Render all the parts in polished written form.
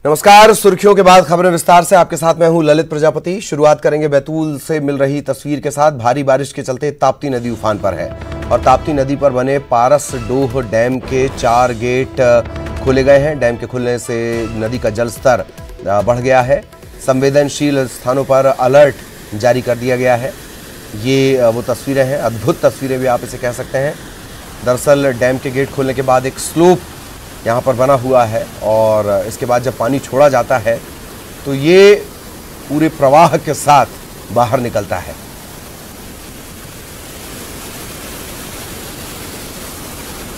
नमस्कार। सुर्खियों के बाद खबरें विस्तार से। आपके साथ मैं हूं ललित प्रजापति। शुरुआत करेंगे बैतूल से मिल रही तस्वीर के साथ। भारी बारिश के चलते ताप्ती नदी उफान पर है और ताप्ती नदी पर बने पारसडोह डैम के 4 गेट खोले गए हैं। डैम के खुलने से नदी का जलस्तर बढ़ गया है। संवेदनशील स्थानों पर अलर्ट जारी कर दिया गया है। ये वो तस्वीरें हैं, अद्भुत तस्वीरें भी आप इसे कह सकते हैं। दरअसल डैम के गेट खोलने के बाद एक स्लोप यहाँ पर बना हुआ है और इसके बाद जब पानी छोड़ा जाता है तो ये पूरे प्रवाह के साथ बाहर निकलता है।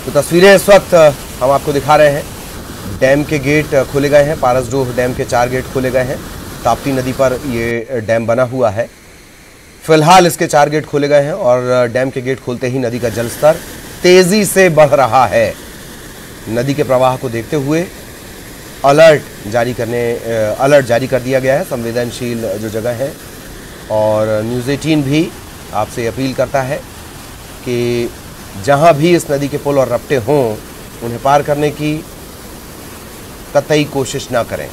तो तस्वीरें इस वक्त हम आपको दिखा रहे हैं। डैम के गेट खोले गए हैं। पारसडोह डैम के 4 गेट खोले गए हैं। ताप्ती नदी पर ये डैम बना हुआ है। फिलहाल इसके 4 गेट खोले गए हैं और डैम के गेट खोलते ही नदी का जलस्तर तेजी से बढ़ रहा है। नदी के प्रवाह को देखते हुए अलर्ट जारी कर दिया गया है। संवेदनशील जो जगह है और न्यूज़ 18 भी आपसे अपील करता है कि जहां भी इस नदी के पुल और रपटे हों उन्हें पार करने की कतई कोशिश ना करें।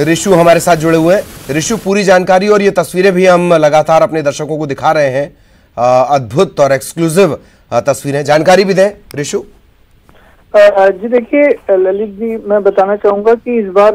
ऋषु हमारे साथ जुड़े हुए हैं। ऋषु, पूरी जानकारी और ये तस्वीरें भी हम लगातार अपने दर्शकों को दिखा रहे हैं। अद्भुत और एक्सक्लूसिव तस्वीरें, जानकारी भी दें ऋषु। जी देखिए ललित जी, मैं बताना चाहूंगा कि इस बार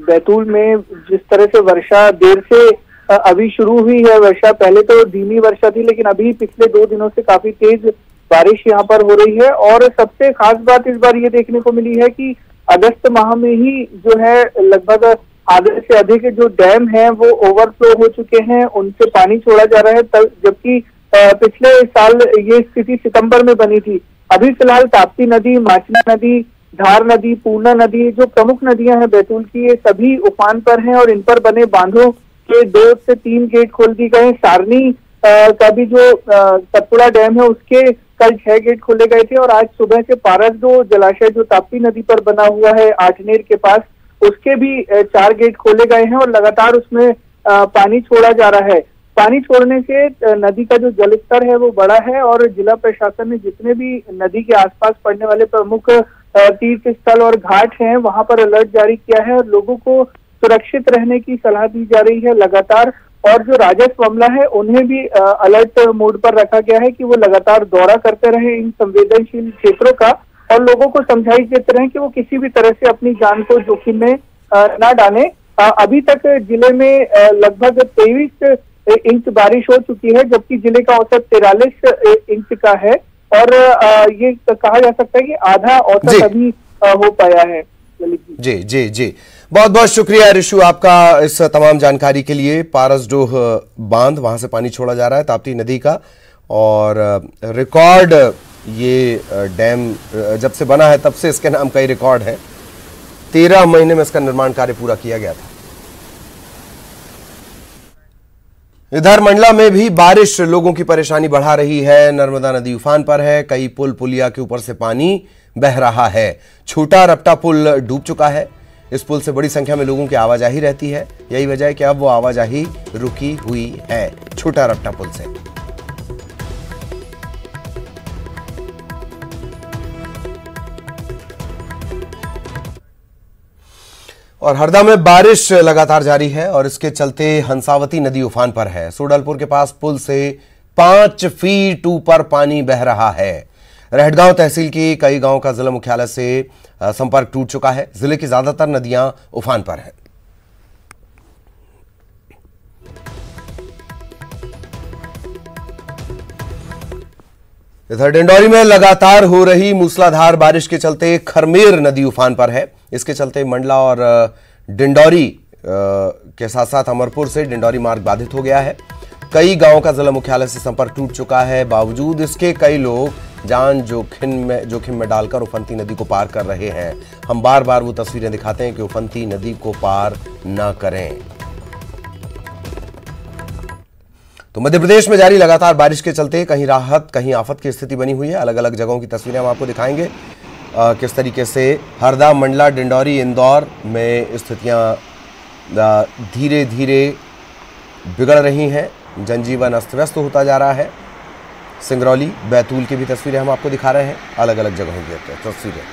बैतूल में जिस तरह से वर्षा देर से अभी शुरू हुई है। वर्षा पहले तो धीमी वर्षा थी, लेकिन अभी पिछले 2 दिनों से काफी तेज बारिश यहाँ पर हो रही है। और सबसे खास बात इस बार ये देखने को मिली है कि अगस्त माह में ही जो है लगभग आधे से अधिक जो डैम हैं वो ओवरफ्लो हो चुके हैं, उनसे पानी छोड़ा जा रहा है। जबकि पिछले साल ये स्थिति सितंबर में बनी थी। अभी फिलहाल ताप्ती नदी, माचना नदी, धार नदी, पूर्णा नदी, जो प्रमुख नदियां हैं बैतूल की, ये सभी उफान पर हैं और इन पर बने बांधों के 2 से 3 गेट खोल दिए गए। सारनी का भी जो सतपुड़ा डैम है उसके कल 6 गेट खोले गए थे और आज सुबह से पारसडोह जलाशय जो ताप्ती नदी पर बना हुआ है आठनेर के पास, उसके भी 4 गेट खोले गए हैं और लगातार उसमें पानी छोड़ा जा रहा है। पानी छोड़ने से नदी का जो जलस्तर है वो बढ़ा है और जिला प्रशासन ने जितने भी नदी के आसपास पड़ने वाले प्रमुख तीर्थ स्थल और घाट हैं वहां पर अलर्ट जारी किया है और लोगों को सुरक्षित रहने की सलाह दी जा रही है लगातार। और जो राजस्व अमला है उन्हें भी अलर्ट मोड पर रखा गया है कि वो लगातार दौरा करते रहे इन संवेदनशील क्षेत्रों का और लोगों को समझाइश देते रहे कि वो किसी भी तरह से अपनी जान को जोखिम में न डालें। अभी तक जिले में लगभग 23 इंच बारिश हो चुकी है, जबकि जिले का औसत 43 इंच का है और ये कहा जा सकता है कि आधा औसत अभी हो पाया है। जी जी जी, बहुत बहुत शुक्रिया ऋषु आपका इस तमाम जानकारी के लिए। पारसडोह बांध, वहां से पानी छोड़ा जा रहा है ताप्ती नदी का और रिकॉर्ड ये डैम जब से बना है तब से इसके नाम का ही रिकॉर्ड है। 13 महीने में इसका निर्माण कार्य पूरा किया गया था। इधर मंडला में भी बारिश लोगों की परेशानी बढ़ा रही है। नर्मदा नदी उफान पर है। कई पुल पुलिया के ऊपर से पानी बह रहा है। छोटा रपटा पुल डूब चुका है। इस पुल से बड़ी संख्या में लोगों की आवाजाही रहती है। यही वजह है कि अब वो आवाजाही रुकी हुई है छोटा रपटा पुल से। और हरदा में बारिश लगातार जारी है और इसके चलते हंसावती नदी उफान पर है। सोडलपुर के पास पुल से 5 फीट ऊपर पानी बह रहा है। रहटगांव तहसील की कई गांवों का जिला मुख्यालय से संपर्क टूट चुका है। जिले की ज्यादातर नदियां उफान पर हैं। इधर डिंडौरी में लगातार हो रही मूसलाधार बारिश के चलते खरमेर नदी उफान पर है। इसके चलते मंडला और डिंडौरी के साथ साथ अमरपुर से डिंडौरी मार्ग बाधित हो गया है। कई गांवों का जिला मुख्यालय से संपर्क टूट चुका है। बावजूद इसके कई लोग जान जोखिम में डालकर उफनती नदी को पार कर रहे हैं। हम बार बार वो तस्वीरें दिखाते हैं कि उफनती नदी को पार न करें। तो मध्य प्रदेश में जारी लगातार बारिश के चलते कहीं राहत कहीं आफत की स्थिति बनी हुई है। अलग अलग जगहों की तस्वीरें हम आपको दिखाएंगे किस तरीके से हरदा, मंडला, डिंडौरी, इंदौर में स्थितियां धीरे धीरे बिगड़ रही हैं। जनजीवन अस्त व्यस्त होता जा रहा है। सिंगरौली, बैतूल की भी तस्वीरें हम आपको दिखा रहे हैं। अलग अलग जगहों की तस्वीरें।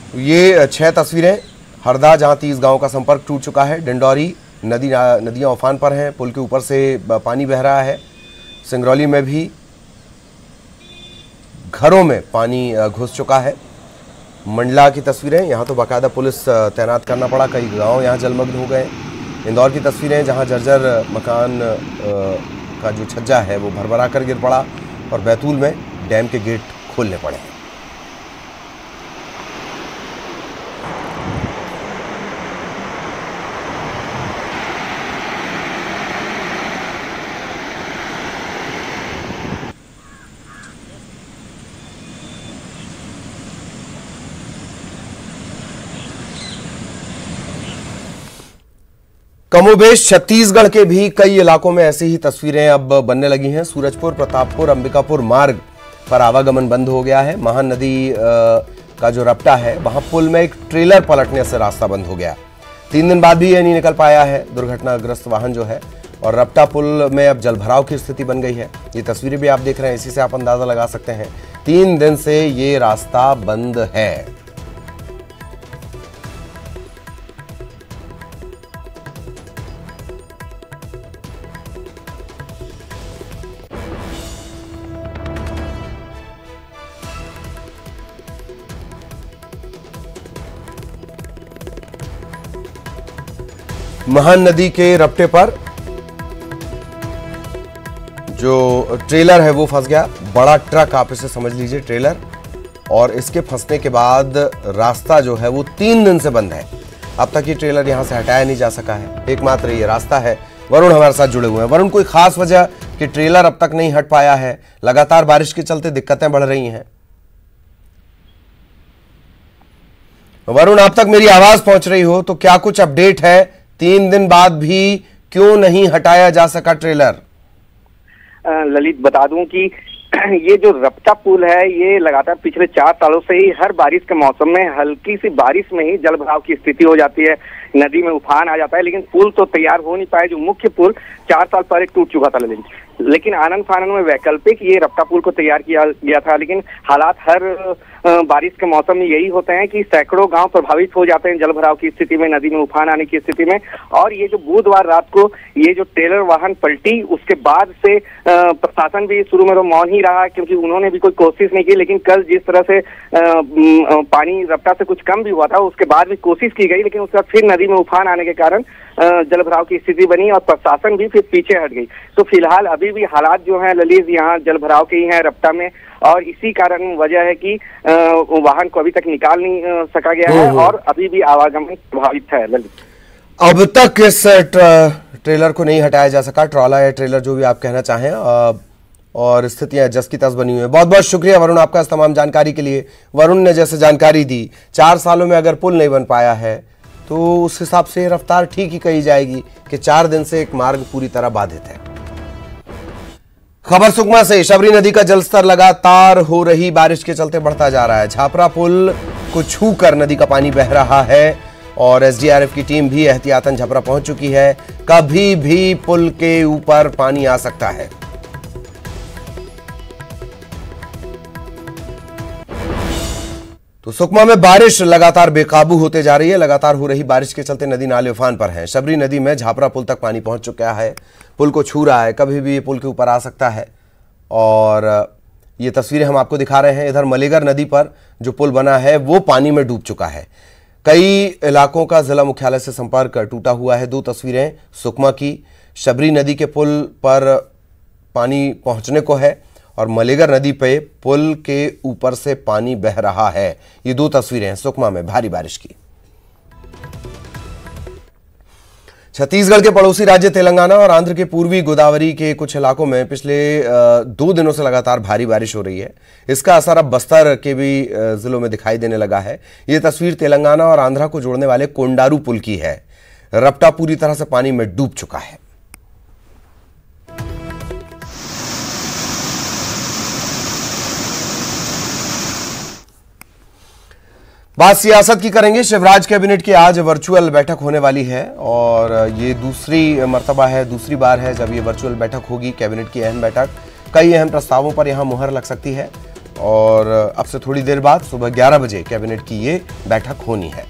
ये 6 तस्वीरें हरदा, जहां 30 गांव का संपर्क टूट चुका है। डिंडौरी नदियां उफान पर हैं, पुल के ऊपर से पानी बह रहा है। सिंगरौली में भी घरों में पानी घुस चुका है। मंडला की तस्वीरें, यहाँ तो बाकायदा पुलिस तैनात करना पड़ा, कई गांव यहाँ जलमग्न हो गए। इंदौर की तस्वीरें, जहाँ जर्जर मकान का जो छज्जा है वो भरभरा कर गिर पड़ा। और बैतूल में डैम के गेट खोलने पड़े। कमोबेश छत्तीसगढ़ के भी कई इलाकों में ऐसी ही तस्वीरें अब बनने लगी हैं। सूरजपुर, प्रतापपुर, अंबिकापुर मार्ग पर आवागमन बंद हो गया है। महान नदी का जो रपटा है वहां पुल में एक ट्रेलर पलटने से रास्ता बंद हो गया। 3 दिन बाद भी ये नहीं निकल पाया है दुर्घटनाग्रस्त वाहन जो है। और रपटा पुल में अब जलभराव की स्थिति बन गई है। ये तस्वीरें भी आप देख रहे हैं, इसी से आप अंदाजा लगा सकते हैं 3 दिन से ये रास्ता बंद है। महान नदी के रपटे पर जो ट्रेलर है वो फंस गया। बड़ा ट्रक, आप इसे समझ लीजिए ट्रेलर, और इसके फंसने के बाद रास्ता जो है वो 3 दिन से बंद है। अब तक ये ट्रेलर यहां से हटाया नहीं जा सका है। एकमात्र ये रास्ता है। वरुण हमारे साथ जुड़े हुए हैं। वरुण, कोई खास वजह कि ट्रेलर अब तक नहीं हट पाया है? लगातार बारिश के चलते दिक्कतें बढ़ रही हैं। वरुण, आप तक मेरी आवाज पहुंच रही हो तो क्या कुछ अपडेट है? 3 दिन बाद भी क्यों नहीं हटाया जा सका ट्रेलर? ललित, बता दूं कि ये जो रपटा पुल है ये लगातार पिछले 4 सालों से ही हर बारिश के मौसम में हल्की सी बारिश में ही जल भराव की स्थिति हो जाती है, नदी में उफान आ जाता है। लेकिन पुल तो तैयार हो नहीं पाया। जो मुख्य पुल 4 साल पहले टूट चुका था ललित, लेकिन आनंद फानन में वैकल्पिक ये रपटा पुल को तैयार किया गया था। लेकिन हालात हर बारिश के मौसम में यही होते हैं कि सैकड़ों गांव प्रभावित हो जाते हैं जल भराव की स्थिति में, नदी में उफान आने की स्थिति में। और ये जो बुधवार रात को ये जो ट्रेलर वाहन पलटी, उसके बाद से प्रशासन भी शुरू में तो मौन ही रहा, क्योंकि उन्होंने भी कोई कोशिश नहीं की। लेकिन कल जिस तरह से पानी रपटा से कुछ कम भी हुआ था, उसके बाद भी कोशिश की गई, लेकिन उसके बाद फिर नदी में उफान आने के कारण जल भराव की स्थिति बनी और प्रशासन भी फिर पीछे हट गई। तो फिलहाल अभी भी हालात जो हैं ललित यहाँ जल भराव के ही हैं रपटा में, और इसी कारण वजह है कि वाहन को अभी तक निकाल नहीं सका गया है और अभी भी आवागमन प्रभावित है ललित। अब तक इस ट्रेलर को नहीं हटाया जा सका, ट्रॉला या ट्रेलर जो भी आप कहना चाहें, और स्थितियां जस की तस बनी हुई है। बहुत बहुत शुक्रिया वरुण आपका इस तमाम जानकारी के लिए। वरुण ने जैसे जानकारी दी, 4 सालों में अगर पुल नहीं बन पाया है तो उस हिसाब से रफ्तार ठीक ही कही जाएगी कि 4 दिन से एक मार्ग पूरी तरह बाधित है। खबर सुकमा से, शबरी नदी का जलस्तर लगातार हो रही बारिश के चलते बढ़ता जा रहा है। झापरा पुल को छूकर नदी का पानी बह रहा है और एसडीआरएफ की टीम भी एहतियातन झापरा पहुंच चुकी है। कभी भी पुल के ऊपर पानी आ सकता है। तो सुकमा में बारिश लगातार बेकाबू होते जा रही है। लगातार हो रही बारिश के चलते नदी नाले उफान पर हैं। शबरी नदी में झापरा पुल तक पानी पहुंच चुका है, पुल को छू रहा है, कभी भी ये पुल के ऊपर आ सकता है। और ये तस्वीरें हम आपको दिखा रहे हैं। इधर मलेगर नदी पर जो पुल बना है वो पानी में डूब चुका है। कई इलाकों का जिला मुख्यालय से संपर्क टूटा हुआ है। 2 तस्वीरें सुकमा की, शबरी नदी के पुल पर पानी पहुंचने को है और मलेगर नदी पे पुल के ऊपर से पानी बह रहा है। ये 2 तस्वीरें हैं सुकमा में भारी बारिश की। छत्तीसगढ़ के पड़ोसी राज्य तेलंगाना और आंध्र के पूर्वी गोदावरी के कुछ इलाकों में पिछले 2 दिनों से लगातार भारी बारिश हो रही है। इसका असर अब बस्तर के भी जिलों में दिखाई देने लगा है। ये तस्वीर तेलंगाना और आंध्रा को जोड़ने वाले कोंडारू पुल की है। रपटा पूरी तरह से पानी में डूब चुका है। बात सियासत की करेंगे। शिवराज कैबिनेट की आज वर्चुअल बैठक होने वाली है और ये दूसरी मर्तबा है, दूसरी बार है जब ये वर्चुअल बैठक होगी, कैबिनेट की अहम बैठक। कई अहम प्रस्तावों पर यहां मुहर लग सकती है और अब से थोड़ी देर बाद सुबह 11 बजे कैबिनेट की ये बैठक होनी है।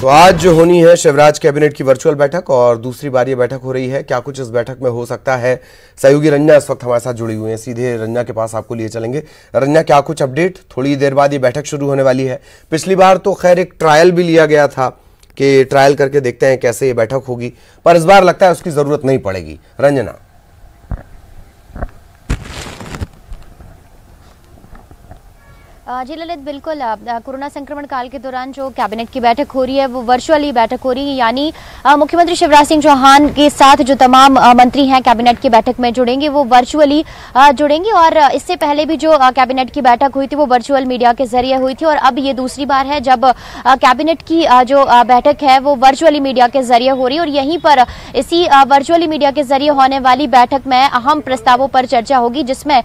तो आज जो होनी है शिवराज कैबिनेट की वर्चुअल बैठक और दूसरी बार ये बैठक हो रही है। क्या कुछ इस बैठक में हो सकता है, सहयोगी रंजना इस वक्त हमारे साथ जुड़ी हुई हैं, सीधे रंजना के पास आपको लिए चलेंगे। रंजना, क्या कुछ अपडेट? थोड़ी देर बाद ये बैठक शुरू होने वाली है। पिछली बार तो खैर एक ट्रायल भी लिया गया था कि ट्रायल करके देखते हैं कैसे ये बैठक होगी, पर इस बार लगता है उसकी जरूरत नहीं पड़ेगी। रंजना। जी ललित, बिल्कुल कोरोना संक्रमण काल के दौरान जो कैबिनेट की बैठक हो रही है वो वर्चुअली बैठक हो रही है, यानी मुख्यमंत्री शिवराज सिंह चौहान के साथ जो तमाम मंत्री हैं कैबिनेट की बैठक में जुड़ेंगे वो वर्चुअली जुड़ेंगे। और इससे पहले भी जो कैबिनेट की बैठक हुई थी वो वर्चुअल मीडिया के जरिए हुई थी और अब ये दूसरी बार है जब कैबिनेट की जो बैठक है वो वर्चुअली मीडिया के जरिए हो रही है। और यहीं पर इसी वर्चुअली मीडिया के जरिए होने वाली बैठक में अहम प्रस्तावों पर चर्चा होगी, जिसमें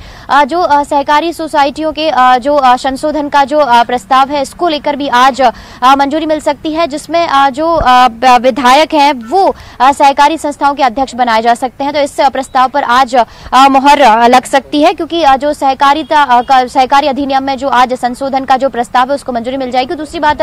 जो सहकारी सोसाइटियों के जो संशोधन का जो प्रस्ताव है इसको लेकर भी आज मंजूरी मिल सकती है, जिसमें जो विधायक हैं वो सहकारी संस्थाओं के अध्यक्ष बनाए जा सकते हैं। तो इस प्रस्ताव पर आज मोहर लग सकती है, क्योंकि जो सहकारी अधिनियम में जो आज संशोधन का जो प्रस्ताव है उसको मंजूरी मिल जाएगी। दूसरी बात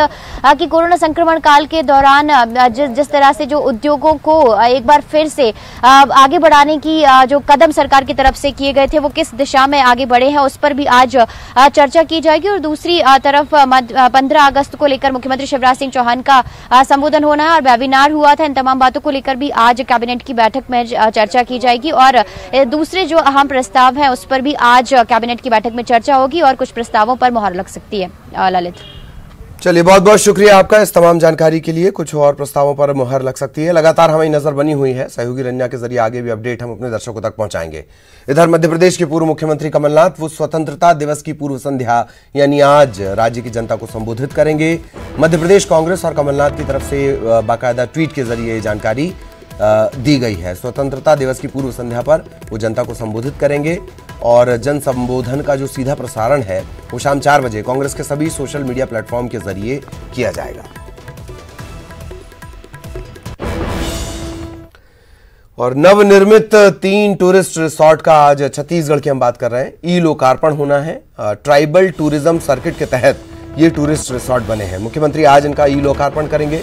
कि कोरोना संक्रमण काल के दौरान जिस तरह से जो उद्योगों को एक बार फिर से आगे बढ़ाने की जो कदम सरकार की तरफ से किए गए थे वो किस दिशा में आगे बढ़े हैं उस पर भी आज चर्चा की जाएगी। और दूसरी तरफ 15 अगस्त को लेकर मुख्यमंत्री शिवराज सिंह चौहान का संबोधन होना है और वेबिनार हुआ था। इन तमाम बातों को लेकर भी आज कैबिनेट की बैठक में चर्चा की जाएगी और दूसरे जो अहम प्रस्ताव हैं उस पर भी आज कैबिनेट की बैठक में चर्चा होगी और कुछ प्रस्तावों पर मुहर लग सकती है। ललित, चलिए, बहुत बहुत शुक्रिया आपका इस तमाम जानकारी के लिए। कुछ और प्रस्तावों पर मुहर लग सकती है, लगातार हमें नजर बनी हुई है। सहयोगी रंजना के जरिए आगे भी अपडेट हम अपने दर्शकों तक पहुंचाएंगे। इधर मध्य प्रदेश के पूर्व मुख्यमंत्री कमलनाथ वो स्वतंत्रता दिवस की पूर्व संध्या यानी आज राज्य की जनता को संबोधित करेंगे। मध्य प्रदेश कांग्रेस और कमलनाथ की तरफ से बाकायदा ट्वीट के जरिए जानकारी दी गई है। स्वतंत्रता दिवस की पूर्व संध्या पर वो जनता को संबोधित करेंगे और जन संबोधन का जो सीधा प्रसारण है वो शाम 4 बजे कांग्रेस के सभी सोशल मीडिया प्लेटफॉर्म के जरिए किया जाएगा। और नवनिर्मित 3 टूरिस्ट रिसोर्ट का आज छत्तीसगढ़ की हम बात कर रहे हैं, ई लोकार्पण होना है। ट्राइबल टूरिज्म सर्किट के तहत ये टूरिस्ट रिसोर्ट बने हैं। मुख्यमंत्री आज इनका ई लोकार्पण करेंगे।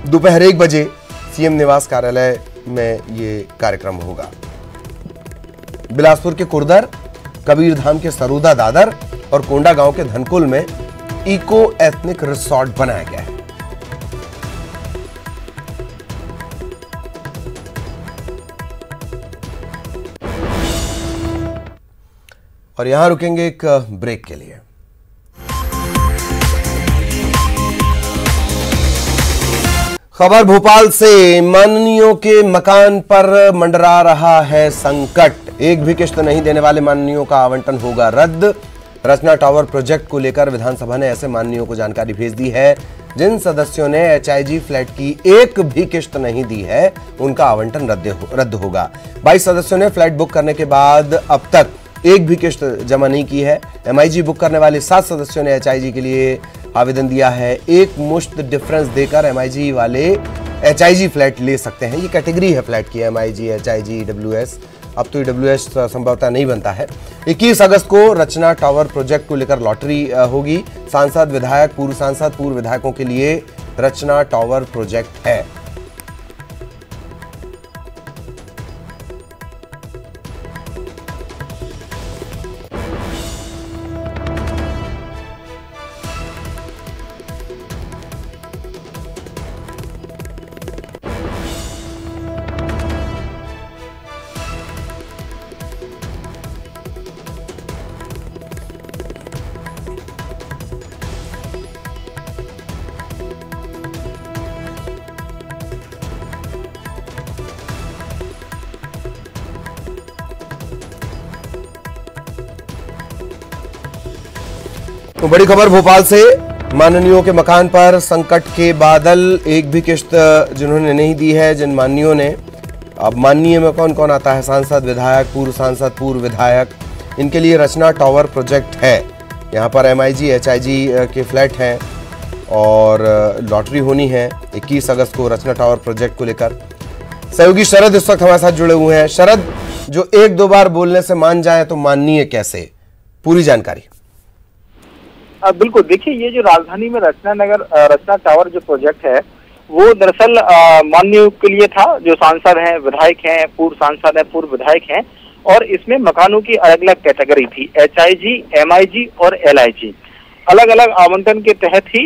दोपहर 1 बजे सीएम निवास कार्यालय में ये कार्यक्रम होगा। बिलासपुर के कुर्दर, कबीरधाम के सरूदा दादर और कोंडा गांव के धनकुल में इको एथनिक रिसोर्ट बनाया गया है। और यहां रुकेंगे एक ब्रेक के लिए। खबर भोपाल से, माननीयों के मकान पर मंडरा रहा है संकट। एक भी किश्त नहीं देने वाले माननीयों का आवंटन होगा रद्द। रचना टावर प्रोजेक्ट को लेकर विधानसभा ने ऐसे माननीयों को जानकारी भेज दी है जिन सदस्यों ने एचआईजी फ्लैट की एक भी किश्त नहीं दी है, उनका आवंटन रद्द होगा। 22 सदस्यों ने फ्लैट बुक करने के बाद अब तक एक भी किश्त जमा नहीं की है। एमआईजी बुक करने वाले 7 सदस्यों ने एचआईजी के लिए आवेदन दिया है। एक मुश्त डिफरेंस देकर एमआईजी वाले एचआईजी फ्लैट ले सकते हैं। ये कैटेगरी है फ्लैट की, एमआईजी, एचआईजी, डब्ल्यूएस। अब तो डब्ल्यूएस संभवतः नहीं बनता है। 21 अगस्त को रचना टावर प्रोजेक्ट को लेकर लॉटरी होगी। सांसद, विधायक, पूर्व सांसद, पूर्व विधायकों के लिए रचना टावर प्रोजेक्ट है। तो बड़ी खबर भोपाल से, माननीयों के मकान पर संकट के बादल, एक भी किश्त जिन्होंने नहीं दी है जिन माननीयों ने। अब माननीय में कौन कौन आता है? सांसद, विधायक, पूर्व सांसद, पूर्व विधायक। इनके लिए रचना टावर प्रोजेक्ट है। यहाँ पर MIG HIG के फ्लैट हैं और लॉटरी होनी है 21 अगस्त को रचना टावर प्रोजेक्ट को लेकर। सहयोगी शरद इस वक्त हमारे साथ जुड़े हुए हैं। शरद, जो एक दो बार बोलने से मान जाए तो माननीय कैसे? पूरी जानकारी। बिल्कुल, देखिए ये जो राजधानी में रचना टावर जो प्रोजेक्ट है वो दरअसल माननीयों के लिए था, जो सांसद हैं, विधायक हैं, पूर्व सांसद हैं, पूर्व विधायक हैं, और इसमें मकानों की अलग अलग कैटेगरी थी, HIG, MIG और LIG। अलग अलग आवंटन के तहत ही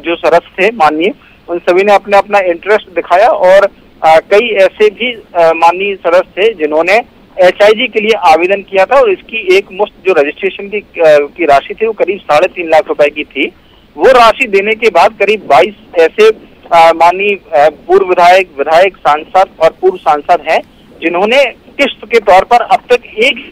जो सदस्य थे माननीय, उन सभी ने अपना अपना इंटरेस्ट दिखाया और कई ऐसे भी माननीय सदस्य थे जिन्होंने HIG के लिए आवेदन किया था और इसकी एक मुश्त जो रजिस्ट्रेशन की राशि थी वो करीब 3.5 लाख रुपए की थी। वो राशि देने के बाद करीब 22 ऐसे माननीय पूर्व विधायक, सांसद और पूर्व सांसद हैं जिन्होंने किस्त के तौर पर अब तक एक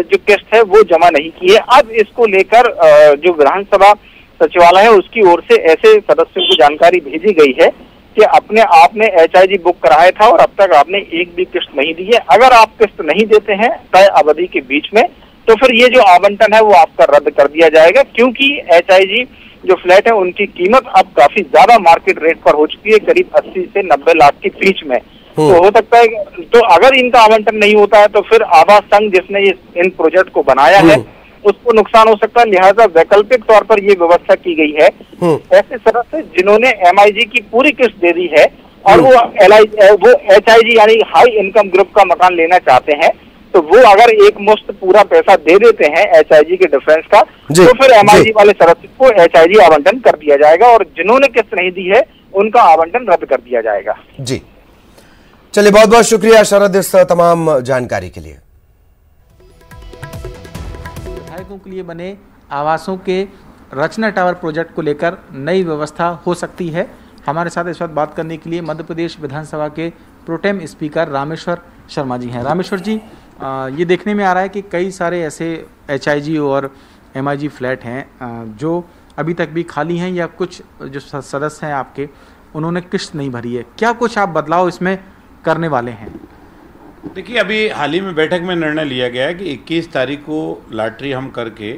जो किस्त है वो जमा नहीं की है। अब इसको लेकर जो विधानसभा सचिवालय है उसकी ओर से ऐसे सदस्यों को जानकारी भेजी गई है कि अपने आपने HIG बुक कराया था और अब तक आपने एक भी किस्त नहीं दी है। अगर आप किस्त नहीं देते हैं तय अवधि के बीच में तो फिर ये जो आवंटन है वो आपका रद्द कर दिया जाएगा, क्योंकि HIG जो फ्लैट है उनकी कीमत अब काफी ज्यादा मार्केट रेट पर हो चुकी है, करीब 80 से 90 लाख के बीच में। तो हो सकता है, तो अगर इनका आवंटन नहीं होता है तो फिर आवास संघ जिसने इन प्रोजेक्ट को बनाया है उसको नुकसान हो सकता है। लिहाजा वैकल्पिक तौर पर ये व्यवस्था की गई है। ऐसे सदस्य जिन्होंने MIG की पूरी किस्त दे दी है और वो HIG यानी हाई इनकम ग्रुप का मकान लेना चाहते हैं, तो वो अगर एक मुश्त पूरा पैसा दे देते हैं HIG के डिफरेंस का, तो फिर MIG वाले सदस्य को HIG आवंटन कर दिया जाएगा और जिन्होंने किस्त नहीं दी है उनका आवंटन रद्द कर दिया जाएगा। जी, चलिए, बहुत बहुत शुक्रिया शरद इस तमाम जानकारी के लिए। विधायकों के लिए बने आवासों के रचना टावर प्रोजेक्ट को लेकर नई व्यवस्था हो सकती है। हमारे साथ इस वक्त बात करने के लिए मध्य प्रदेश विधानसभा के प्रोटेम स्पीकर रामेश्वर शर्मा जी हैं। रामेश्वर जी, ये देखने में आ रहा है कि कई सारे ऐसे HIG और MIG फ्लैट हैं जो अभी तक भी खाली हैं या कुछ जो सदस्य हैं आपके उन्होंने किस्त नहीं भरी है। क्या कुछ आप बदलाव इसमें करने वाले हैं? देखिए, अभी हाल ही में बैठक में निर्णय लिया गया है कि 21 तारीख को लॉटरी हम करके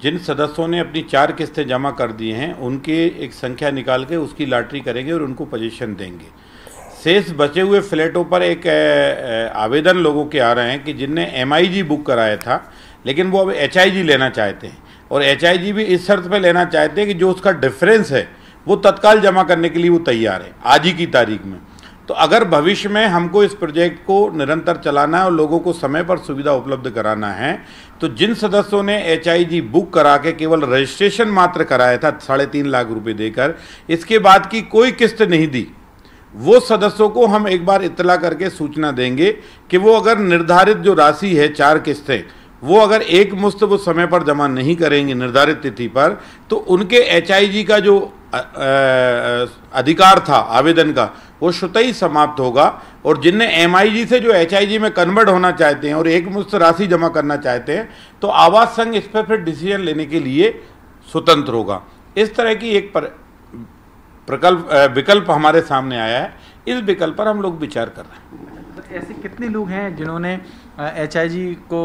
जिन सदस्यों ने अपनी 4 किस्तें जमा कर दी हैं उनके एक संख्या निकाल के उसकी लॉटरी करेंगे और उनको पोजीशन देंगे। शेष बचे हुए फ्लैटों पर एक आवेदन लोगों के आ रहे हैं कि जिनने MIG बुक कराया था लेकिन वो अब HIG लेना चाहते हैं और HIG भी इस शर्त पे लेना चाहते हैं कि जो उसका डिफरेंस है वो तत्काल जमा करने के लिए वो तैयार है आज ही की तारीख में। तो अगर भविष्य में हमको इस प्रोजेक्ट को निरंतर चलाना है और लोगों को समय पर सुविधा उपलब्ध कराना है, तो जिन सदस्यों ने HIG बुक करा के केवल रजिस्ट्रेशन मात्र कराया था 3.5 लाख रुपए देकर, इसके बाद की कोई किस्त नहीं दी, वो सदस्यों को हम एक बार इत्तला करके सूचना देंगे कि वो अगर निर्धारित जो राशि है 4 किस्तें वो अगर एक मुश्त वो समय पर जमा नहीं करेंगे निर्धारित तिथि पर, तो उनके HIG का जो अधिकार था आवेदन का वो स्वतः ही समाप्त होगा और जिनने MIG से जो HIG में कन्वर्ट होना चाहते हैं और एक मुश्त राशि जमा करना चाहते हैं तो आवास संघ इस पर फिर डिसीजन लेने के लिए स्वतंत्र होगा। इस तरह की एक विकल्प हमारे सामने आया है, इस विकल्प पर हम लोग विचार कर रहे हैं। ऐसे कितने लोग हैं जिन्होंने HIG को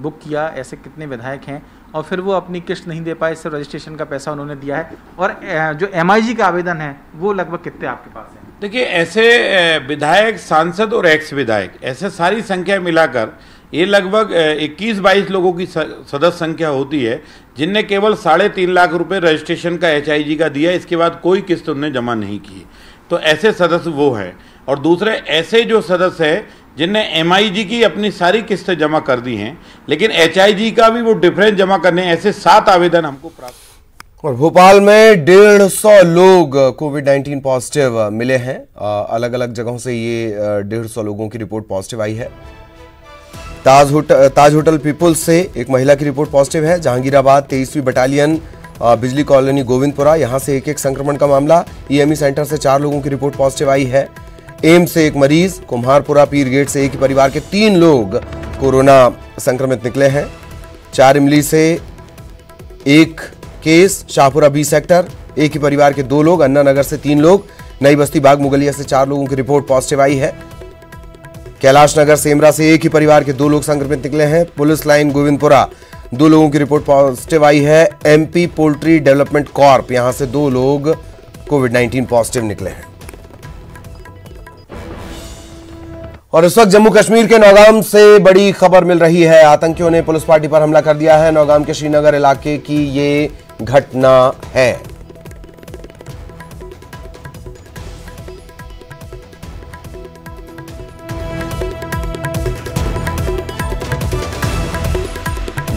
बुक किया? ऐसे कितने विधायक हैं और फिर वो अपनी किस्त नहीं दे पाए, सिर्फ रजिस्ट्रेशन का पैसा उन्होंने दिया है? और जो MIG का आवेदन है वो लगभग कितने आपके पास हैं? देखिए, ऐसे विधायक, सांसद और एक्स विधायक, ऐसे सारी संख्या मिलाकर ये लगभग 21-22 लोगों की सदस्य संख्या होती है जिनने केवल 3.5 लाख रुपए रजिस्ट्रेशन का HIG का दिया, इसके बाद कोई किस्त उन्होंने जमा नहीं की। तो ऐसे सदस्य वो हैं। और दूसरे ऐसे जो सदस्य हैं जिनने MIG की अपनी सारी किस्तें जमा कर दी हैं लेकिन HIG का भी वो डिफरेंस जमा करने, ऐसे 7 आवेदन हमको प्राप्त। और भोपाल में 150 लोग कोविड-19 पॉजिटिव मिले हैं। अलग अलग जगहों से ये 150 लोगों की रिपोर्ट पॉजिटिव आई है। ताज होटल पीपुल्स से एक महिला की रिपोर्ट पॉजिटिव है। जहांगीराबाद 23वीं बटालियन बिजली कॉलोनी गोविंदपुरा, यहां से एक संक्रमण का मामला। EME सेंटर से 4 लोगों की रिपोर्ट पॉजिटिव आई है। एम्स से एक मरीज, कुम्हारपुरा पीर गेट से एक ही परिवार के 3 लोग कोरोना संक्रमित निकले हैं। 4 इमली से एक केस, शाहपुरा बी सेक्टर एक ही परिवार के 2 लोग, अन्ना नगर से 3 लोग, नई बस्ती बाग मुगलिया से 4 लोगों की रिपोर्ट पॉजिटिव आई है। कैलाश नगर सेमरा से एक ही परिवार के 2 लोग संक्रमित निकले हैं। पुलिस लाइन गोविंदपुरा 2 लोगों की रिपोर्ट पॉजिटिव आई है। एमपी पोल्ट्री डेवलपमेंट कॉर्प यहां से 2 लोग कोविड-19 पॉजिटिव निकले हैं। और इस वक्त जम्मू कश्मीर के नौगाम से बड़ी खबर मिल रही है। आतंकियों ने पुलिस पार्टी पर हमला कर दिया है। नौगाम के श्रीनगर इलाके की ये घटना है।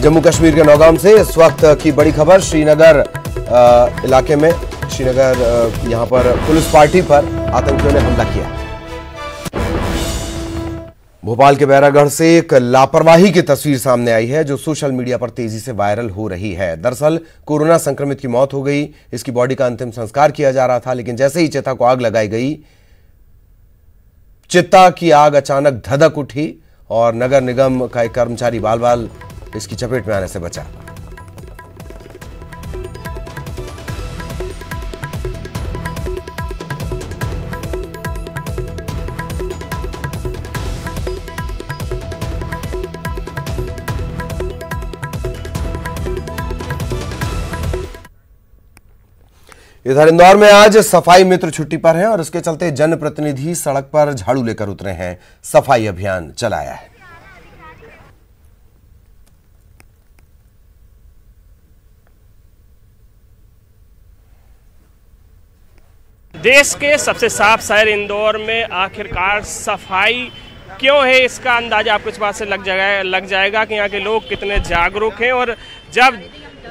जम्मू कश्मीर के नौगाम से इस वक्त की बड़ी खबर। श्रीनगर इलाके में यहां पर पुलिस पार्टी पर आतंकियों ने हमला किया। भोपाल के बैरागढ़ से एक लापरवाही की तस्वीर सामने आई है जो सोशल मीडिया पर तेजी से वायरल हो रही है। दरअसल कोरोना संक्रमित की मौत हो गई, इसकी बॉडी का अंतिम संस्कार किया जा रहा था, लेकिन जैसे ही चिता को आग लगाई गई, चिता की आग अचानक धधक उठी और नगर निगम का एक कर्मचारी बाल बाल इसकी चपेट में आने से बचा। इधर इंदौर में आज सफाई मित्र छुट्टी पर हैं और इसके चलते जनप्रतिनिधि सड़क पर झाड़ू लेकर उतरे हैं, सफाई अभियान चलाया है। देश के सबसे साफ शहर इंदौर में आखिरकार सफाई क्यों है, इसका अंदाजा आपको इस बात से लग जाएगा कि यहाँ के लोग कितने जागरूक हैं। और जब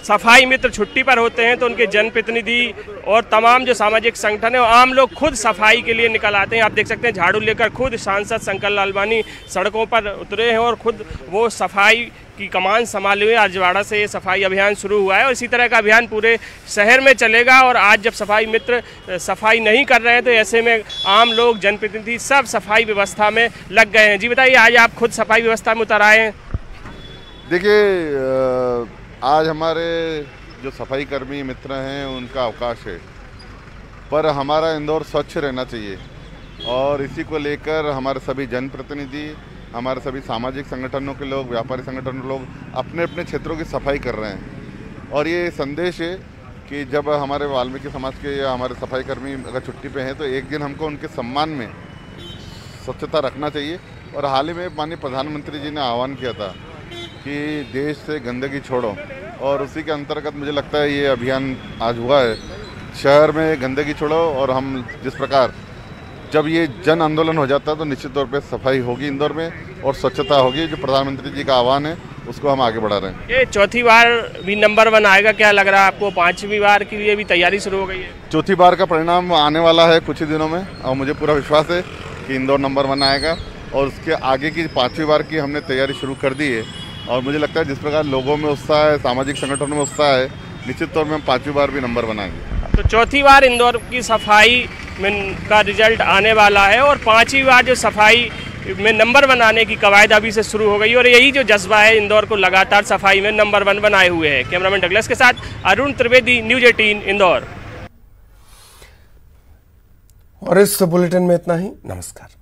सफाई मित्र छुट्टी पर होते हैं तो उनके जनप्रतिनिधि और तमाम जो सामाजिक संगठन है और आम लोग खुद सफाई के लिए निकल आते हैं। आप देख सकते हैं झाड़ू लेकर खुद सांसद शंकर लालवानी सड़कों पर उतरे हैं और खुद वो सफाई की कमान संभाले हुए आज से ये सफाई अभियान शुरू हुआ है और इसी तरह का अभियान पूरे शहर में चलेगा। और आज जब सफाई मित्र सफाई नहीं कर रहे हैं तो ऐसे में आम लोग, जनप्रतिनिधि सब सफाई व्यवस्था में लग गए हैं। जी बताइए, आज आप खुद सफाई व्यवस्था में उतर आए हैं। देखिए, आज हमारे जो सफाई कर्मी मित्र हैं उनका अवकाश है, पर हमारा इंदौर स्वच्छ रहना चाहिए और इसी को लेकर हमारे सभी जनप्रतिनिधि, हमारे सभी सामाजिक संगठनों के लोग, व्यापारी संगठनों के लोग अपने अपने क्षेत्रों की सफाई कर रहे हैं। और ये संदेश है कि जब हमारे वाल्मीकि समाज के या हमारे सफाई कर्मी अगर छुट्टी पे हैं तो एक दिन हमको उनके सम्मान में स्वच्छता रखना चाहिए। और हाल ही में माननीय प्रधानमंत्री जी ने आह्वान किया था कि देश से गंदगी छोड़ो, और उसी के अंतर्गत मुझे लगता है ये अभियान आज हुआ है। शहर में गंदगी छोड़ो, और हम जिस प्रकार जब ये जन आंदोलन हो जाता है तो निश्चित तौर पे सफाई होगी इंदौर में और स्वच्छता होगी। जो प्रधानमंत्री जी का आह्वान है उसको हम आगे बढ़ा रहे हैं। ये चौथी बार भी नंबर 1 आएगा, क्या लग रहा है आपको? 5वीं बार के लिए भी तैयारी शुरू हो गई है? चौथी बार का परिणाम आने वाला है कुछ ही दिनों में और मुझे पूरा विश्वास है कि इंदौर नंबर 1 आएगा। और उसके आगे की 5वीं बार की हमने तैयारी शुरू कर दी है और मुझे लगता है जिस प्रकार लोगों में उत्साह है, सामाजिक संगठनों में उत्साह है, निश्चित तौर में हम 5वीं बार भी नंबर बनाएंगे। तो चौथी बार इंदौर की सफाई में का रिजल्ट आने वाला है और 5वीं बार जो सफाई में नंबर बनाने की कवायद अभी से शुरू हो गई और यही जो जज्बा है इंदौर को लगातार सफाई में नंबर 1 बनाए हुए है। कैमरामैन डगलस के साथ अरुण त्रिवेदी, न्यूज़ 18 इंदौर। और इस बुलेटिन में इतना ही। नमस्कार।